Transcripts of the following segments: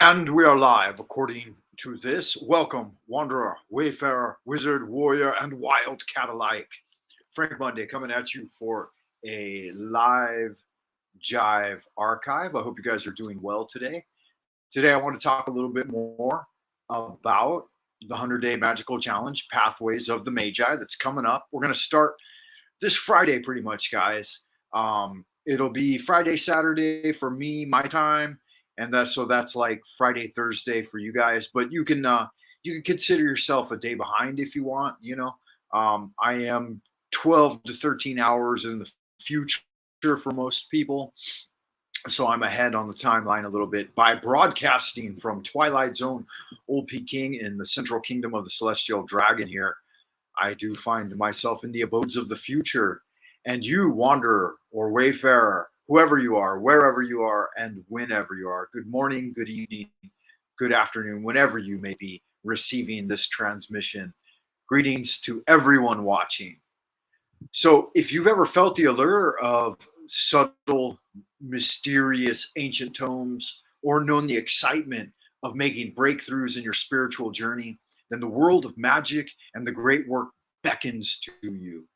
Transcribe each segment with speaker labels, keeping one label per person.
Speaker 1: And we are live according to this. Welcome, Wanderer, Wayfarer, Wizard, Warrior, and Wild Cat alike. Frank Monday coming at you for a live Jive archive. I hope you guys are doing well today. Today, I want to talk a little bit more about the 100-day Magical Challenge, Pathways of the Magi, that's coming up. We're going to start this Friday pretty much, guys. It'll be Friday, Saturday for me, my time, and that's like Friday, Thursday for you guys. But you can consider yourself a day behind if you want. I am 12 to 13 hours in the future for most people, so I'm ahead on the timeline a little bit by broadcasting from Twilight Zone, Old Peking in the Central Kingdom of the Celestial Dragon here. I do find myself in the abodes of the future. And you, wanderer or wayfarer, whoever you are, wherever you are, and whenever you are, good morning, good evening, good afternoon, whenever you may be receiving this transmission. Greetings to everyone watching. So, if you've ever felt the allure of subtle, mysterious ancient tomes, or known the excitement of making breakthroughs in your spiritual journey, then the world of magic and the great work beckons to you.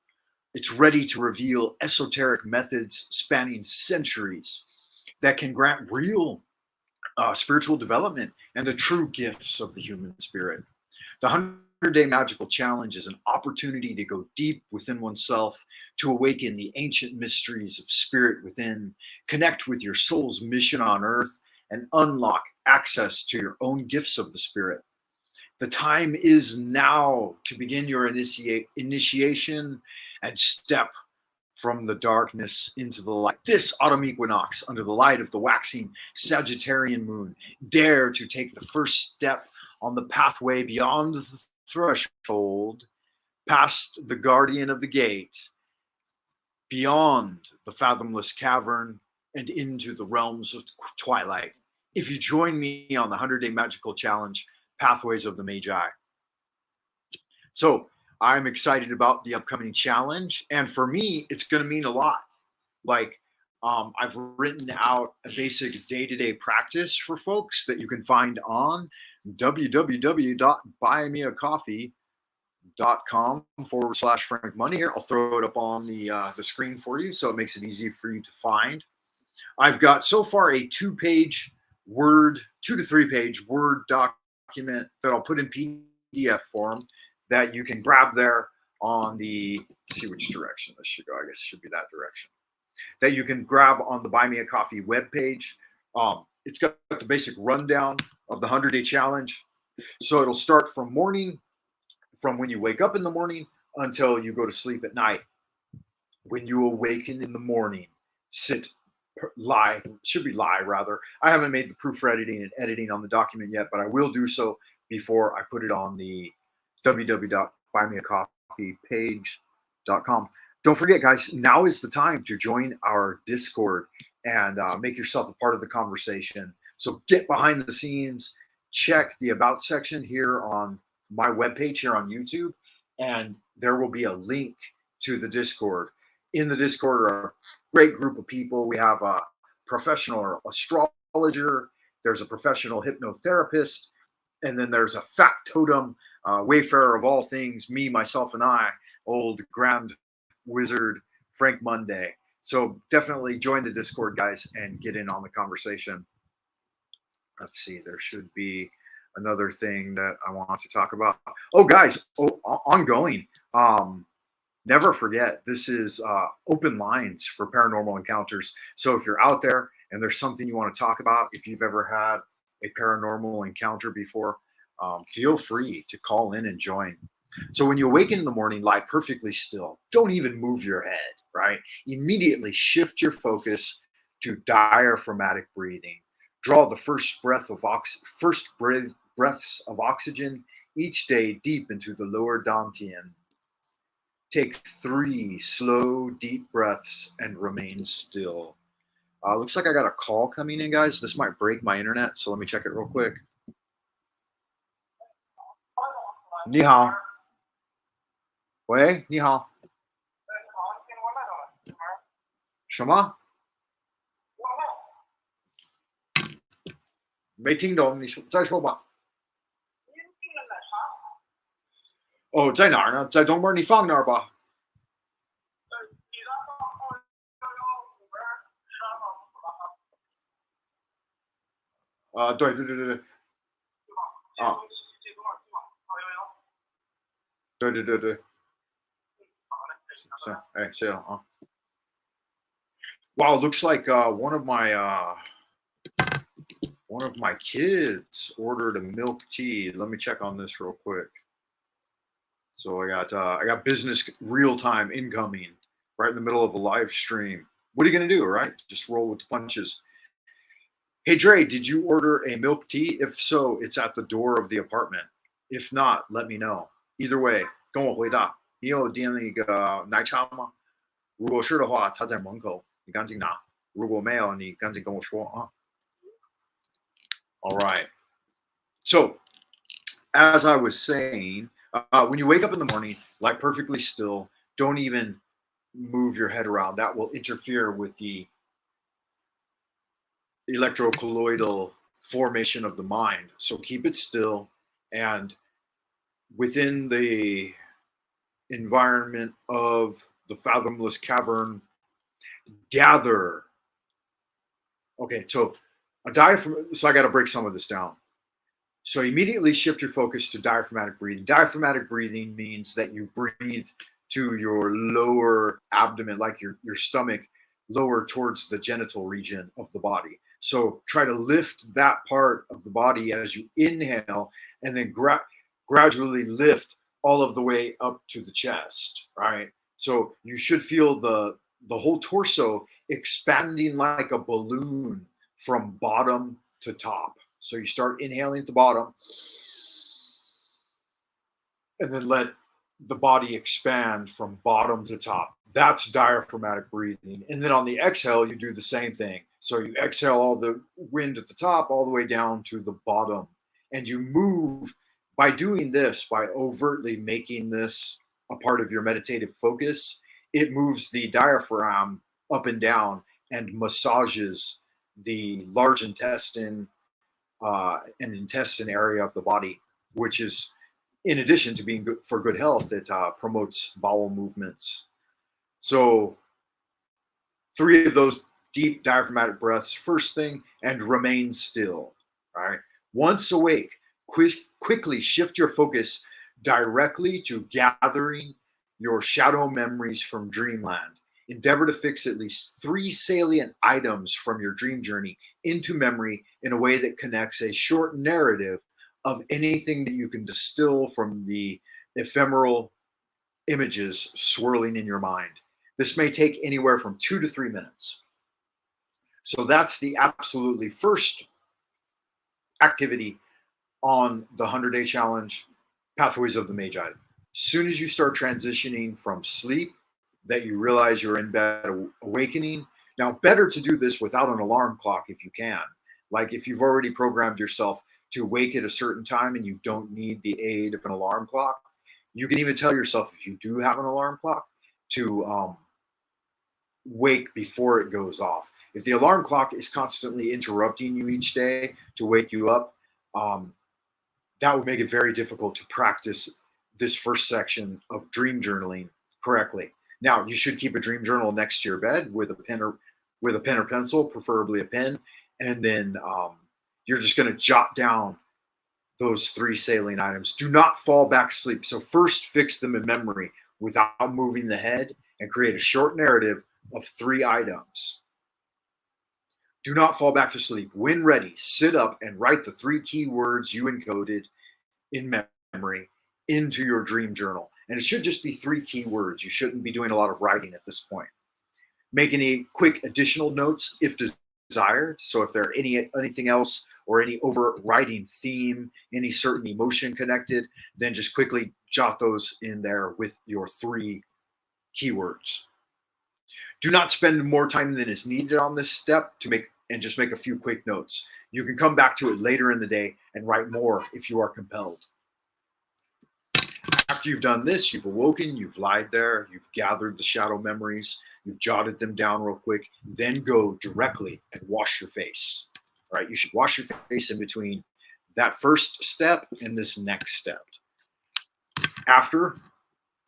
Speaker 1: It's ready to reveal esoteric methods spanning centuries that can grant real spiritual development and the true gifts of the human spirit. The 100-day Magical Challenge is an opportunity to go deep within oneself, to awaken the ancient mysteries of spirit within, connect with your soul's mission on earth, and unlock access to your own gifts of the spirit. The time is now to begin your initiation and step from the darkness into the light. This autumn equinox, under the light of the waxing Sagittarian moon, dare to take the first step on the pathway beyond the threshold, past the guardian of the gate, beyond the fathomless cavern, and into the realms of twilight. If you join me on the 100-day Magical Challenge, Pathways of the Magi. So I'm excited about the upcoming challenge. And for me, it's going to mean a lot. Like, I've written out a basic day-to-day practice for folks that you can find on www.buymeacoffee.com/Frank Money here. I'll throw it up on the screen for you so it makes it easy for you to find. I've got so far a 2 to 3 page Word document that I'll put in PDF form that you can grab there on let's see which direction this should go. I guess it should be that direction. That you can grab on the Buy Me a Coffee webpage. It's got the basic rundown of the 100-day challenge. So it'll start from when you wake up in the morning until you go to sleep at night. When you awaken in the morning, lie rather. I haven't made the proofreading and editing on the document yet, but I will do so before I put it on the www.buymeacoffeepage.com. Don't forget, guys, now is the time to join our Discord and make yourself a part of the conversation. So get behind the scenes, check the About section here on my webpage here on YouTube, and there will be a link to the Discord. In the Discord are a great group of people. We have a professional astrologer, there's a professional hypnotherapist, and then there's a factotum, wayfarer of all things, me, myself, and I, old grand wizard Frank Monday. So definitely join the Discord, guys, and get in on the conversation. Let's see, there should be another thing that I want to talk about. Oh, guys, ongoing. Never forget, this is open lines for paranormal encounters. So if you're out there and there's something you want to talk about, if you've ever had a paranormal encounter before, feel free to call in and join. So when you awaken in the morning, lie perfectly still. Don't even move your head, right? Immediately shift your focus to diaphragmatic breathing. Draw the first breaths of oxygen each day deep into the lower dantian. Take 3 slow, deep breaths and remain still. Looks like I got a call coming in, guys. This might break my internet, so let me check it real quick. 你好，喂，你好，什么？没听懂，你说再说吧。哦，在哪儿呢？在东边，你放那儿吧。啊，对对对对对，啊，对对对对，行，哎，这样啊。Wow, looks like one of my kids ordered a milk tea. Let me check on this real quick. So I got business real time incoming right in the middle of a live stream. What are you gonna do, right? Just roll with the punches. Hey Dre, did you order a milk tea? If so, it's at the door of the apartment. If not, let me know. Either way, 跟我回答。你有订那个奶茶吗？如果是的话，他在门口，你赶紧拿；如果没有，你赶紧跟我说啊。All right. So as I was saying, when you wake up in the morning, lie perfectly still. Don't even move your head around. That will interfere with the electrocolloidal formation of the mind. So keep it still, and within the environment of the fathomless cavern, gather. Okay, so a diaphragm. So I got to break some of this down. So immediately shift your focus to diaphragmatic breathing. Diaphragmatic breathing means that you breathe to your lower abdomen, like your stomach, lower towards the genital region of the body. So try to lift that part of the body as you inhale, and then gradually lift all of the way up to the chest. Right. So you should feel the whole torso expanding like a balloon from bottom to top. So you start inhaling at the bottom and then let the body expand from bottom to top. That's diaphragmatic breathing. And then on the exhale, you do the same thing. So you exhale all the wind at the top all the way down to the bottom. And you move by doing this, by overtly making this a part of your meditative focus, it moves the diaphragm up and down and massages the large intestine and intestine area of the body, which is, in addition to being good for good health, it promotes bowel movements. So, three of those deep diaphragmatic breaths, first thing, and remain still. All right. Once awake, quickly shift your focus directly to gathering your shadow memories from dreamland. Endeavor to fix at least three salient items from your dream journey into memory in a way that connects a short narrative of anything that you can distill from the ephemeral images swirling in your mind. This may take anywhere from 2 to 3 minutes. So that's the absolutely first activity on the 100-day challenge, Pathways of the Magi. As soon as you start transitioning from sleep, that you realize you're in bed awakening. Now, better to do this without an alarm clock if you can. Like if you've already programmed yourself to wake at a certain time and you don't need the aid of an alarm clock, you can even tell yourself, if you do have an alarm clock, to wake before it goes off. If the alarm clock is constantly interrupting you each day to wake you up, that would make it very difficult to practice this first section of dream journaling correctly. Now, you should keep a dream journal next to your bed with a pen or pencil, preferably a pen, and then you're just going to jot down those three salient items. Do not fall back asleep. So first, fix them in memory without moving the head, and create a short narrative of three items. Do not fall back to sleep. When ready, sit up and write the three key words you encoded in memory into your dream journal. And it should just be three key words. You shouldn't be doing a lot of writing at this point. Make any quick additional notes if desired. So if there are anything else or any overriding theme, any certain emotion connected, then just quickly jot those in there with your three keywords. Do not spend more time than is needed on this step and just make a few quick notes. You can come back to it later in the day and write more if you are compelled. After you've done this, you've awoken, you've lied there, you've gathered the shadow memories, you've jotted them down real quick, then go directly and wash your face. right? You should wash your face in between that first step and this next step. After,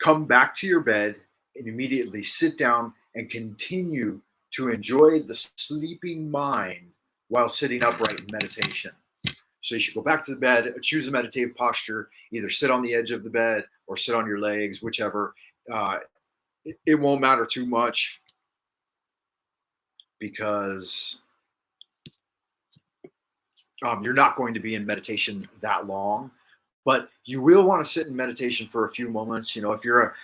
Speaker 1: come back to your bed and immediately sit down and continue to enjoy the sleeping mind while sitting upright in meditation. So you should go back to the bed, choose a meditative posture, either sit on the edge of the bed or sit on your legs, whichever. It won't matter too much because you're not going to be in meditation that long. But you will want to sit in meditation for a few moments. You know, if you're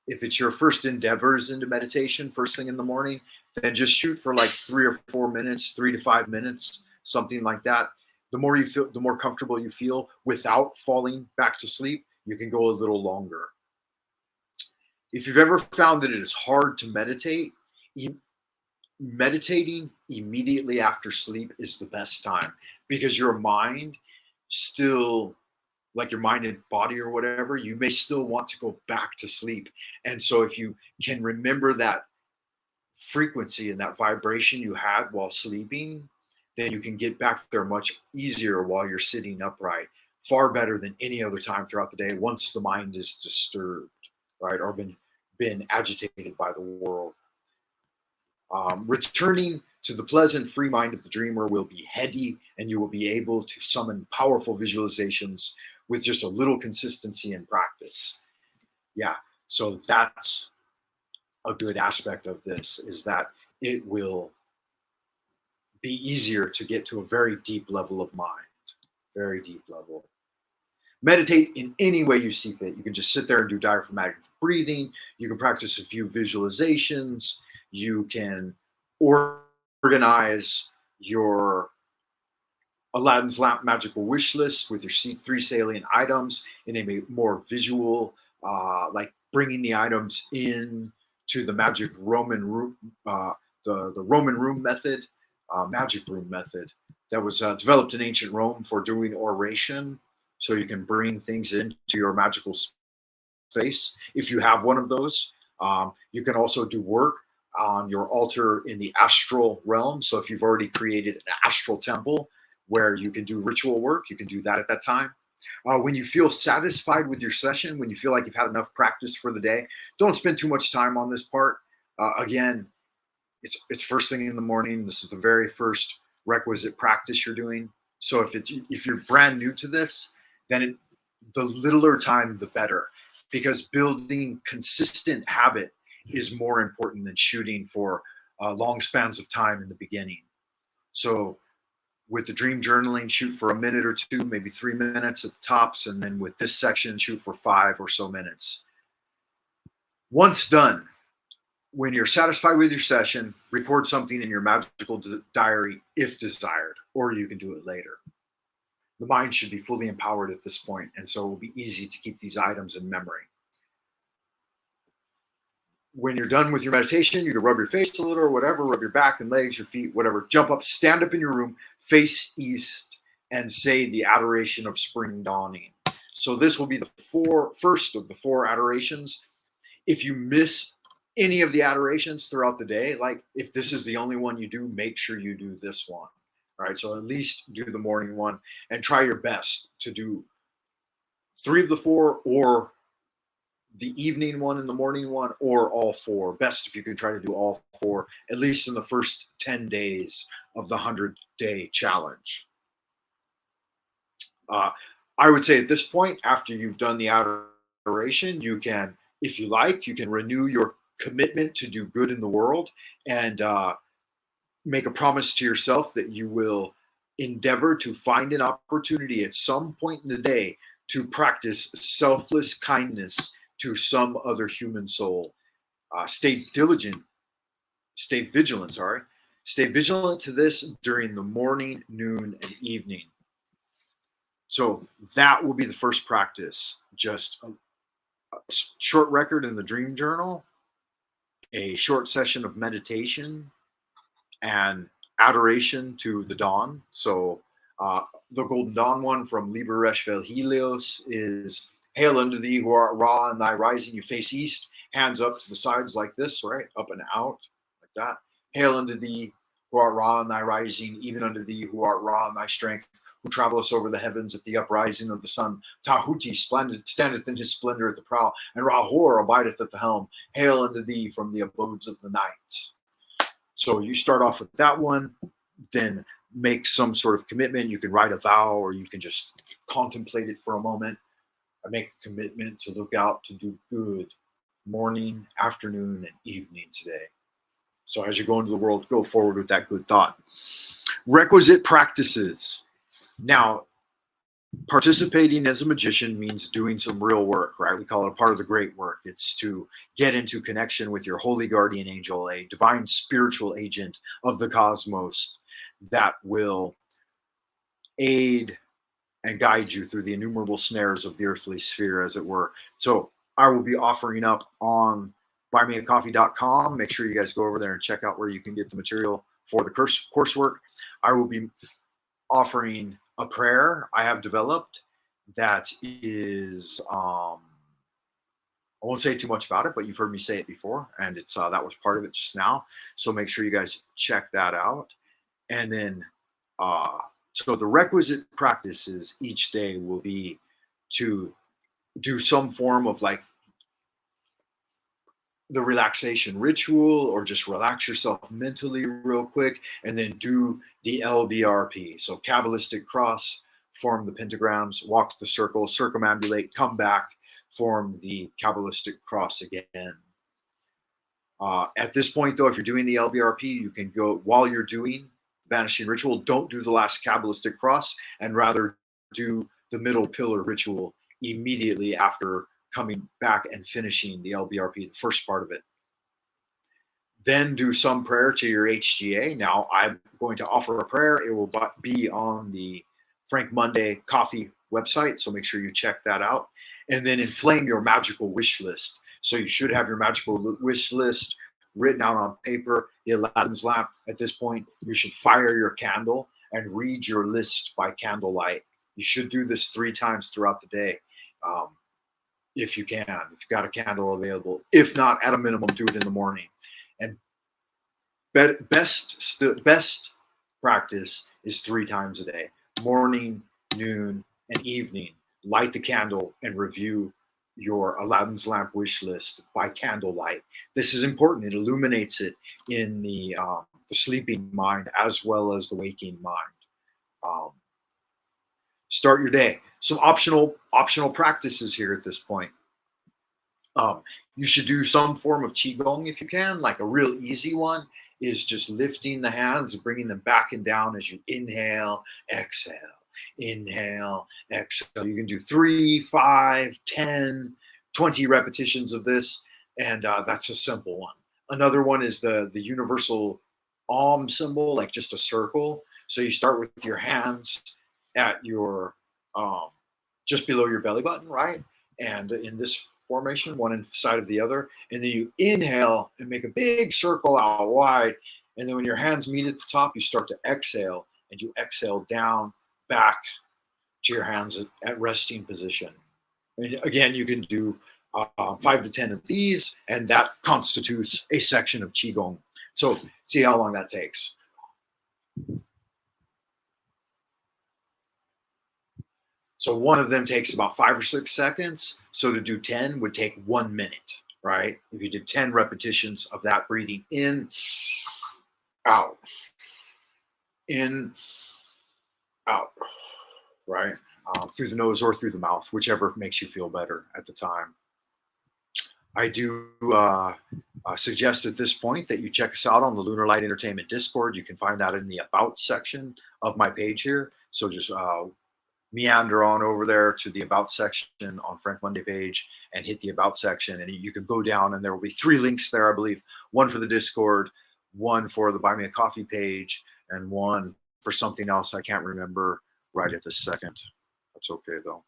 Speaker 1: if it's your first endeavors into meditation, first thing in the morning, then just shoot for like 3 or 4 minutes, 3 to 5 minutes, something like that. The more you feel, the more comfortable you feel without falling back to sleep, you can go a little longer. If you've ever found that it is hard to meditate, meditating immediately after sleep is the best time because your mind still, like your mind and body or whatever, you may still want to go back to sleep. And so if you can remember that frequency and that vibration you had while sleeping, then you can get back there much easier while you're sitting upright, far better than any other time throughout the day once the mind is disturbed, right, or been agitated by the world. Returning to the pleasant free mind of the dreamer will be heady, and you will be able to summon powerful visualizations with just a little consistency and practice. Yeah, so that's a good aspect of this, is that it will be easier to get to a very deep level of mind, very deep level. Meditate in any way you see fit. You can just sit there and do diaphragmatic breathing. You can practice a few visualizations. You can organize your Aladdin's Lamp magical wish list with your 3 salient items in a more visual, like bringing the items in to the magic Roman room, the Roman room method, magic room method that was developed in ancient Rome for doing oration. So you can bring things into your magical space. If you have one of those, you can also do work on your altar in the astral realm. So if you've already created an astral temple where you can do ritual work, you can do that at that time. When you feel satisfied with your session, when you feel like you've had enough practice for the day, don't spend too much time on this part. Again, it's first thing in the morning. This is the very first requisite practice you're doing. So if you're brand new to this, then the littler time, the better, because building consistent habit is more important than shooting for long spans of time in the beginning. So with the dream journaling, shoot for a minute or two, maybe 3 minutes at the tops. And then with this section, shoot for 5 or so minutes. Once done, when you're satisfied with your session, record something in your magical diary if desired, or you can do it later. The mind should be fully empowered at this point, and so it will be easy to keep these items in memory. When you're done with your meditation, you can rub your face a little or whatever, rub your back and legs, your feet, whatever. Jump up, stand up in your room, face east, and say the adoration of spring dawning. So this will be the first of the 4 adorations. If you miss any of the adorations throughout the day, like if this is the only one you do, make sure you do this one. All right, so at least do the morning one and try your best to do 3 of the 4, or the evening one and the morning one, or all 4. Best if you can try to do all 4, at least in the first 10 days of the 100-day challenge. I would say at this point, after you've done the adoration, you can, if you like, you can renew your commitment to do good in the world and make a promise to yourself that you will endeavor to find an opportunity at some point in the day to practice selfless kindness to some other human soul. Stay vigilant to this during the morning, noon, and evening. So that will be the first practice. Just a short record in the dream journal, a short session of meditation, and adoration to the dawn. So the Golden Dawn one from Liber Reshvel Helios is, hail unto thee who art Ra in thy rising, you face east, hands up to the sides like this, right? Up and out, like that. Hail unto thee, who art Ra in thy rising, even unto thee, who art Ra in thy strength, who travellest over the heavens at the uprising of the sun. Tahuti standeth in his splendor at the prow, and Rahor abideth at the helm. Hail unto thee from the abodes of the night. So you start off with that one, then make some sort of commitment. You can write a vow, or you can just contemplate it for a moment. I make a commitment to look out to do good morning, afternoon, and evening today. So as you go into the world, go forward with that good thought. Requisite practices. Now, participating as a magician means doing some real work, right? We call it a part of the great work. It's to get into connection with your holy guardian angel, a divine spiritual agent of the cosmos that will aid and guide you through the innumerable snares of the earthly sphere, as it were. So I will be offering up on buymeacoffee.com. Make sure you guys go over there and check out where you can get the material for the coursework. I will be offering a prayer I have developed that is, I won't say too much about it, but you've heard me say it before, and it's that was part of it just now. So make sure you guys check that out. And then, so the requisite practices each day will be to do some form of like the relaxation ritual, or just relax yourself mentally real quick, and then do the LBRP. So Kabbalistic cross, form the pentagrams, walk the circle, circumambulate, come back, form the Kabbalistic cross again. At this point, though, if you're doing the LBRP, you can go, while you're doing the banishing ritual, don't do the last Kabbalistic cross, and rather do the middle pillar ritual immediately after coming back and finishing the LBRP, the first part of it. Then do some prayer to your HGA. Now, I'm going to offer a prayer. It will be on the Frank Monday Coffee website, so make sure you check that out. And then inflame your magical wish list. So you should have your magical wish list written out on paper, the Aladdin's lamp. At this point, you should fire your candle and read your list by candlelight. You should do this 3 times throughout the day. If you can, if you've got a candle available. If not, at a minimum, do it in the morning. And best practice is 3 times a day: morning, noon, and evening. Light the candle and review your Aladdin's lamp wish list by candlelight. This is important. It illuminates it in the sleeping mind as well as the waking mind. Start your day. Some optional practices here at this point. You should do some form of qigong if you can. Like a real easy one is just lifting the hands and bringing them back and down as you inhale, exhale, inhale, exhale. You can do 3, 5, 10, 20 repetitions of this, and that's a simple one. Another one is the universal Om symbol, like just a circle. So you start with your hands at your just below your belly button, right? And in this formation, one inside of the other, and then you inhale and make a big circle out wide. And then when your hands meet at the top, you start to exhale, and you exhale down back to your hands at resting position. And again, you can do 5 to 10 of these, and that constitutes a section of qigong. So see how long that takes. So one of them takes about 5 or 6 seconds. So to do 10 would take 1 minute, right? If you did 10 repetitions of that, breathing in, out, in, out, right? Through the nose or through the mouth, whichever makes you feel better at the time. I do suggest at this point that you check us out on the Lunar Light Entertainment Discord. You can find that in the About section of my page here. So just meander on over there to the About section on Frank Monday page and hit the About section, and you can go down, and there will be 3 links there, I believe. One for the Discord, one for the Buy Me a Coffee page, and one for something else I can't remember right at this second. That's okay, though.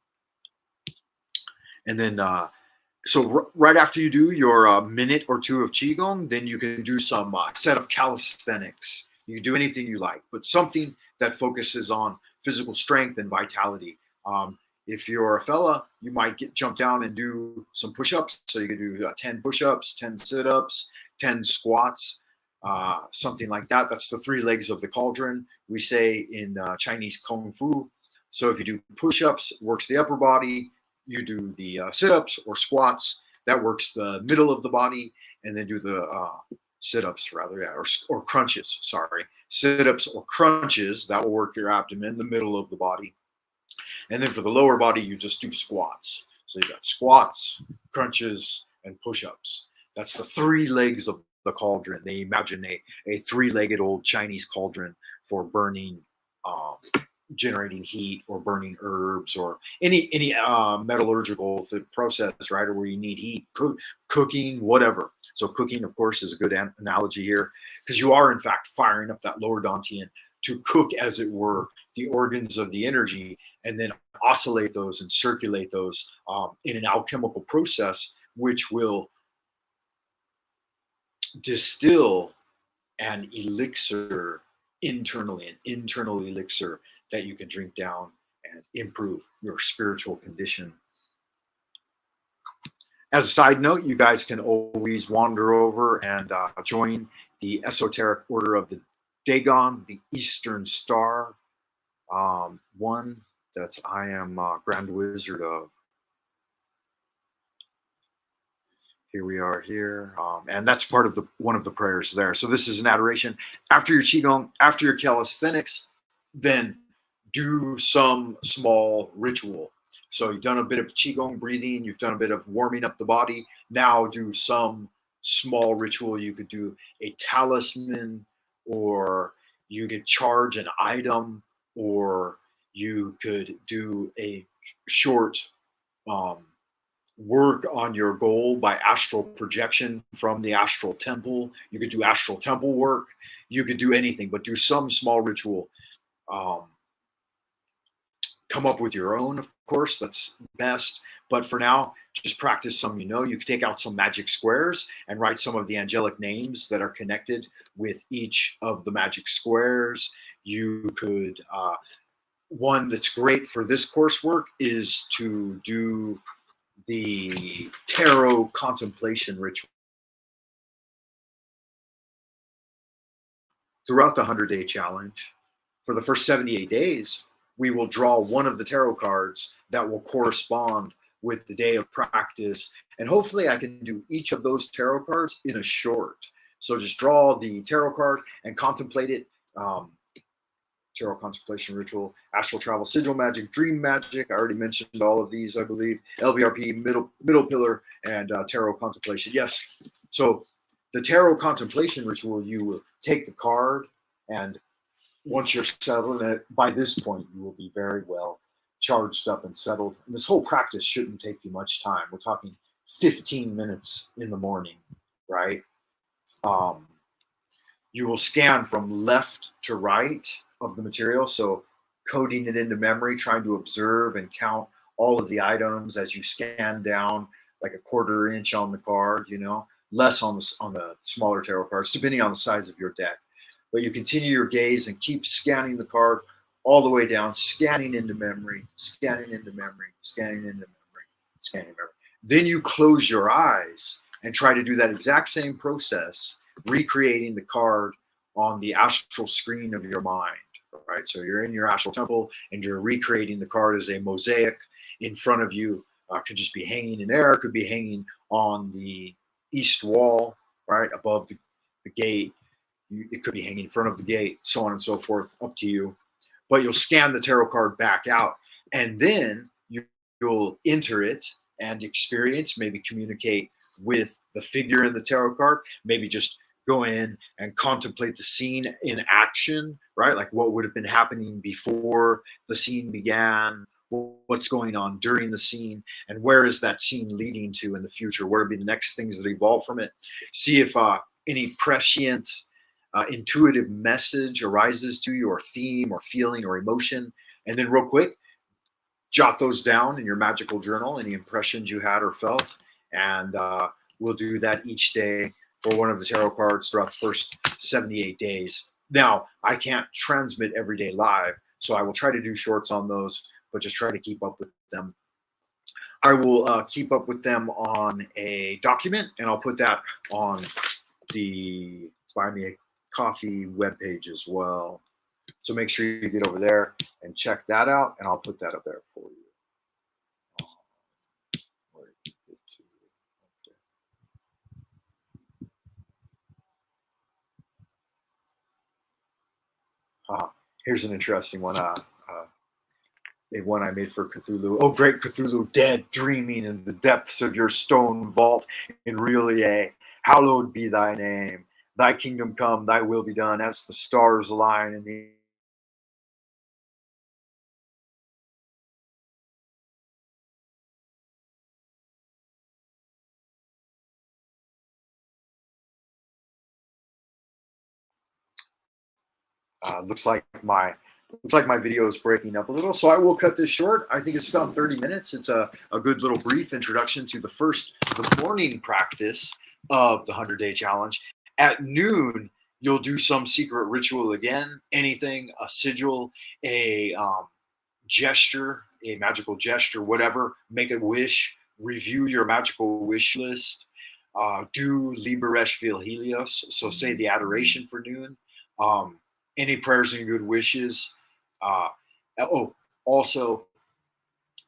Speaker 1: And then so right after you do your minute or 2 of qigong, then you can do some set of calisthenics. You can do anything you like, but something that focuses on physical strength and vitality. If you're a fella, you might jump down and do some push-ups. So you can do 10 push-ups, 10 sit-ups, 10 squats. something like that. That's the 3 legs of the cauldron, we say in Chinese Kung Fu. So if you do push-ups, works the upper body. You do the sit-ups or squats, that works the middle of the body. And then do the sit-ups, rather, yeah, or crunches, sorry. Sit-ups or crunches, that will work your abdomen, the middle of the body. And then for the lower body, you just do squats. So you got squats, crunches, and push-ups. That's the 3 legs of the cauldron. They imagine a 3-legged old Chinese cauldron for burning, generating heat, or burning herbs, or any metallurgical process, right? Or where you need heat, cooking, whatever. So cooking, of course, is a good analogy here, because you are in fact firing up that lower dantian to cook, as it were, the organs of the energy, and then oscillate those and circulate those in an alchemical process, which will distill an elixir internally, an internal elixir that you can drink down and improve your spiritual condition. As a side note, you guys can always wander over and join the esoteric order of the Dagon, the Eastern Star, one that I am Grand Wizard of. Here we are here, and that's part of one of the prayers there. So this is an adoration. After your Qigong, after your calisthenics, then do some small ritual. So you've done a bit of Qigong breathing, you've done a bit of warming up the body. Now do some small ritual. You could do a talisman, or you could charge an item, or you could do a short work on your goal by astral projection from the astral temple. You could do astral temple work. You could do anything, but do some small ritual. Come up with your own, of course, that's best. But for now, just practice some, you could take out some magic squares and write some of the angelic names that are connected with each of the magic squares. You could, one that's great for this coursework is to do the tarot contemplation ritual. Throughout the 100-day challenge, for the first 78 days, we will draw one of the tarot cards that will correspond with the day of practice. And hopefully I can do each of those tarot cards in a short. So just draw the tarot card and contemplate it. Tarot contemplation ritual, astral travel, sigil magic, dream magic. I already mentioned all of these, I believe. LVRP, middle pillar, and tarot contemplation. Yes. So the tarot contemplation ritual, you will take the card, and once you're settled, and by this point you will be very well charged up and settled. And this whole practice shouldn't take you much time. We're talking 15 minutes in the morning, right? You will scan from left to right of the material, so coding it into memory, trying to observe and count all of the items as you scan down, like a 1/4 inch on the card, less on the smaller tarot cards, depending on the size of your deck. But you continue your gaze and keep scanning the card all the way down, scanning into memory, scanning into memory, scanning into memory, scanning memory. Then you close your eyes and try to do that exact same process, recreating the card on the astral screen of your mind, right? So you're in your astral temple and you're recreating the card as a mosaic in front of you. Could just be hanging in there, could be hanging on the east wall, right, above the gate. It could be hanging in front of the gate, so on and so forth, up to you. But you'll scan the tarot card back out, and then you'll enter it and experience, maybe communicate with the figure in the tarot card, maybe just go in and contemplate the scene in action, right? Like what would have been happening before the scene began, what's going on during the scene, and where is that scene leading to in the future? What would be the next things that evolve from it? See if any prescient, intuitive message arises to you, or theme or feeling or emotion. And then real quick, jot those down in your magical journal, any impressions you had or felt. And we'll do that each day for one of the tarot cards throughout the first 78 days. Now, I can't transmit every day live, so I will try to do shorts on those, but just try to keep up with them. I will keep up with them on a document, and I'll put that on the Buy Me a Coffee webpage as well. So make sure you get over there and check that out, and I'll put that up there for you. Here's an interesting one. A one I made for Cthulhu. Oh, great Cthulhu, dead, dreaming in the depths of your stone vault in Relia. Hallowed be thy name. Thy kingdom come, thy will be done, as the stars align in the looks like my video is breaking up a little, so I will cut this short. I think it's about 30 minutes. It's a good little brief introduction to the morning practice of the 100-day challenge. At noon, you'll do some secret ritual again, anything, a sigil, a gesture, a magical gesture, whatever, make a wish, review your magical wish list, do Liberesh Vil Helios, so say the adoration for noon, any prayers and good wishes. Also,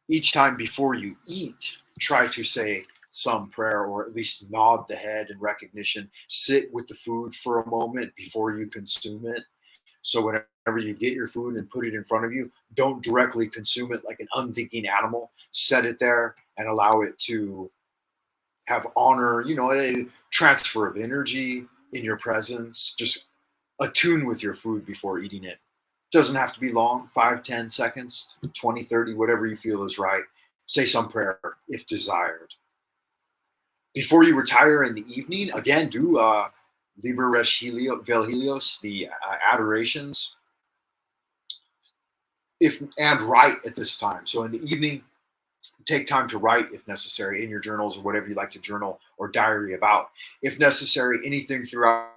Speaker 1: each time before you eat, try to say some prayer or at least nod the head in recognition. Sit with the food for a moment before you consume it. So whenever you get your food and put it in front of you, don't directly consume it like an unthinking animal. Set it there and allow it to have honor, a transfer of energy in your presence. Just attune with your food before eating it. Doesn't have to be long, 5, 10 seconds, 20, 30, whatever you feel is right. Say some prayer if desired. Before you retire in the evening, again, do Liber Res Vel Helios, the adorations, and write at this time. So in the evening, take time to write if necessary in your journals or whatever you like to journal or diary about. If necessary, anything throughout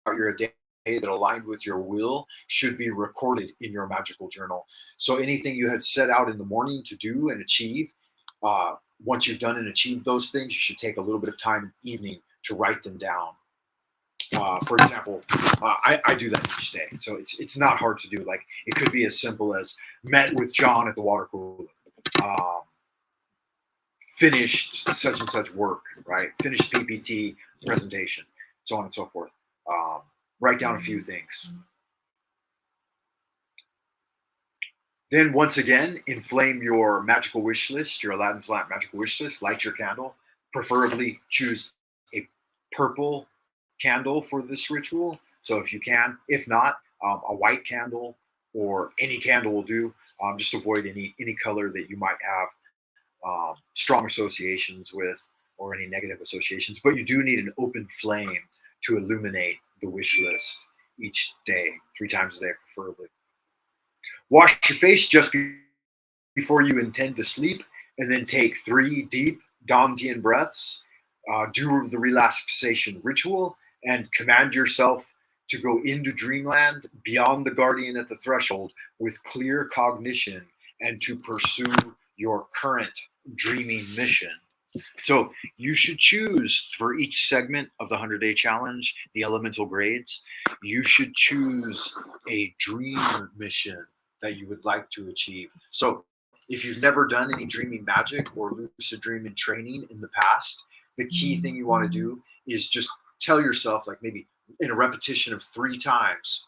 Speaker 1: your day that aligned with your will should be recorded in your magical journal. So anything you had set out in the morning to do and achieve, once you've done and achieved those things, you should take a little bit of time in the evening to write them down. For example, I do that each day, so it's not hard to do. Like it could be as simple as met with John at the water cooler, finished such and such work, right? Finished PPT presentation, so on and so forth. Write down a few things. Then once again, inflame your magical wish list, your Aladdin's lamp magical wish list. Light your candle. Preferably choose a purple candle for this ritual. So if you can, if not, a white candle or any candle will do. Just avoid any color that you might have strong associations with or any negative associations. But you do need an open flame to illuminate the wish list each day, 3 times a day, preferably. Wash your face just before you intend to sleep, and then take 3 deep Dantian breaths. Do the relaxation ritual and command yourself to go into dreamland beyond the guardian at the threshold with clear cognition and to pursue your current dreaming mission. So you should choose for each segment of the 100-day challenge, the elemental grades, you should choose a dream mission that you would like to achieve. So if you've never done any dreaming magic or lucid dreaming training in the past, the key thing you want to do is just tell yourself, like maybe in a repetition of 3 times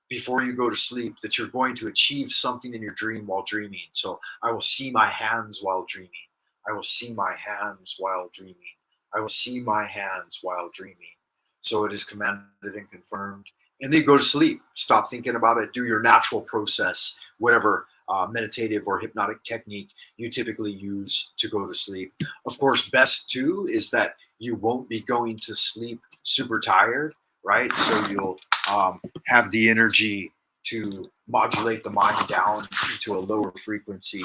Speaker 1: before you go to sleep, that you're going to achieve something in your dream while dreaming. So I will see my hands while dreaming. I will see my hands while dreaming. I will see my hands while dreaming. So it is commanded and confirmed. And then you go to sleep. Stop thinking about it. Do your natural process, whatever meditative or hypnotic technique you typically use to go to sleep. Of course, best too is that you won't be going to sleep super tired, right? So you'll have the energy to modulate the mind down into a lower frequency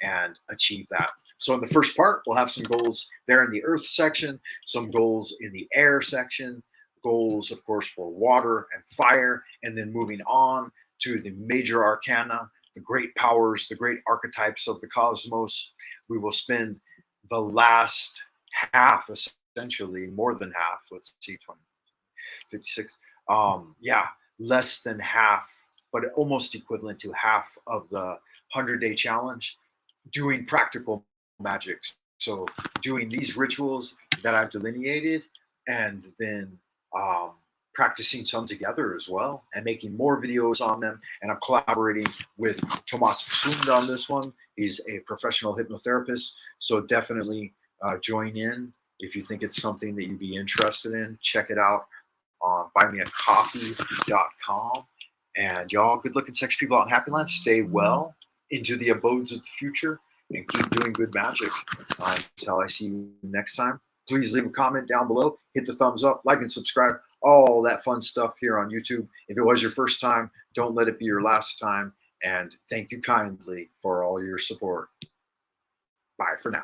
Speaker 1: and achieve that. So in the first part, we'll have some goals there in the earth section, some goals in the air section, goals, of course, for water and fire, and then moving on to the major arcana, the great powers, the great archetypes of the cosmos. We will spend the last half, essentially, more than half, let's see, 20, 56. Yeah, less than half, but almost equivalent to half of the 100-day challenge doing practical magics. So doing these rituals that I've delineated and then um, practicing some together as well and making more videos on them. And I'm collaborating with Tomas Sund on this one. He's a professional hypnotherapist. So definitely join in if you think it's something that you'd be interested in. Check it out on buymeacoffee.com. And y'all, good looking sex people out in Happy Land, stay well into the abodes of the future and keep doing good magic. Until I see you next time, please leave a comment down below, hit the thumbs up, like and subscribe, all that fun stuff here on YouTube. If it was your first time, don't let it be your last time. And thank you kindly for all your support. Bye for now.